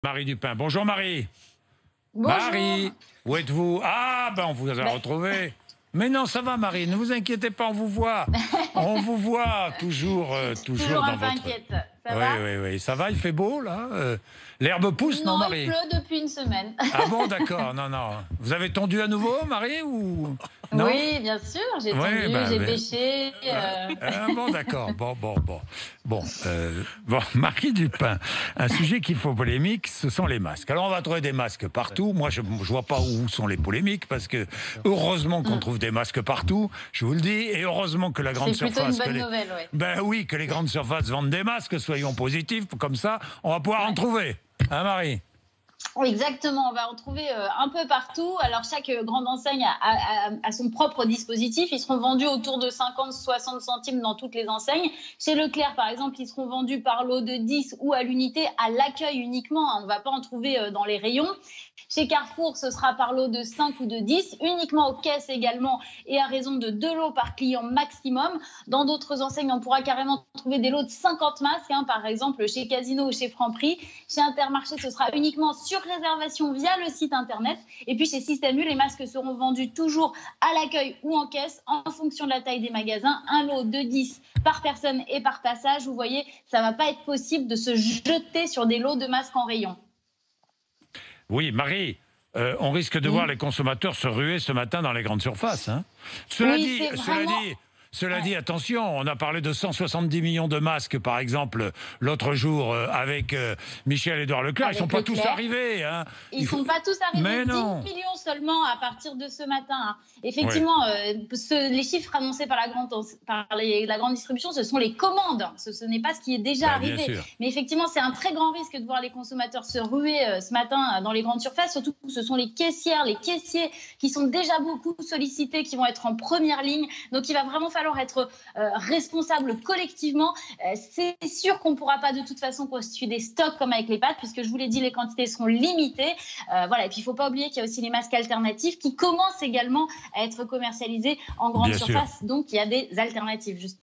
Marie Dupin. Bonjour Marie. Bonjour. Marie, où êtes-vous? Ah, ben on vous a retrouvé. Mais non, ça va Marie, ne vous inquiétez pas, on vous voit. On vous voit toujours, Toujours dans un peu votre... inquiète. Ça Oui, va? oui, oui. Ça va, il fait beau là l'herbe pousse, non Non, Marie? il pleut depuis une semaine. Ah bon, d'accord, non, non. Vous avez tondu à nouveau Marie ou... Non? Oui, bien sûr, j'ai Oui, tendu, j'ai pêché. Ah bon, d'accord. Bon, Marie Dupin, un sujet qui fait polémique, ce sont les masques. Alors, on va trouver des masques partout. Moi, je vois pas où sont les polémiques, parce que heureusement qu'on trouve des masques partout, je vous le dis, et heureusement que la grande C'est plutôt surface... une bonne nouvelle, oui. Ben oui, que les grandes surfaces vendent des masques, soyons positifs, comme ça, on va pouvoir en trouver. Hein, Marie? Exactement, on va en trouver un peu partout. Alors, chaque grande enseigne a son propre dispositif. Ils seront vendus autour de 50-60 centimes dans toutes les enseignes. Chez Leclerc, par exemple, ils seront vendus par lot de 10 ou à l'unité, à l'accueil uniquement. On ne va pas en trouver dans les rayons. Chez Carrefour, ce sera par lot de 5 ou de 10, uniquement aux caisses également, et à raison de 2 lots par client maximum. Dans d'autres enseignes, on pourra carrément trouver des lots de 50 masques, par exemple chez Casino ou chez Franprix. Chez Intermarché, ce sera uniquement sur réservation via le site internet. Et puis chez Système U, les masques seront vendus toujours à l'accueil ou en caisse en fonction de la taille des magasins. Un lot de 10 par personne et par passage. Vous voyez, ça ne va pas être possible de se jeter sur des lots de masques en rayon. Oui, Marie, on risque de voir les consommateurs se ruer ce matin dans les grandes surfaces. Hein. Cela dit, attention, on a parlé de 170 millions de masques, par exemple, l'autre jour avec Michel-Édouard Leclerc. Ils ne sont pas tous arrivés. Hein. Ils ne sont pas tous arrivés. Mais 10 non. millions seulement à partir de ce matin. Hein. Effectivement, les chiffres annoncés par la grande distribution, ce sont les commandes. Ce n'est pas ce qui est déjà arrivé. Mais effectivement, c'est un très grand risque de voir les consommateurs se ruer ce matin dans les grandes surfaces. Surtout que ce sont les caissières, les caissiers qui sont déjà beaucoup sollicités, qui vont être en première ligne. Donc, il va vraiment falloir être responsable collectivement. C'est sûr qu'on ne pourra pas de toute façon constituer des stocks comme avec les pâtes, puisque je vous l'ai dit, les quantités seront limitées. Voilà. Et puis, il ne faut pas oublier qu'il y a aussi les masques alternatifs qui commencent également à être commercialisés en grande surface. Donc, il y a des alternatives, justement.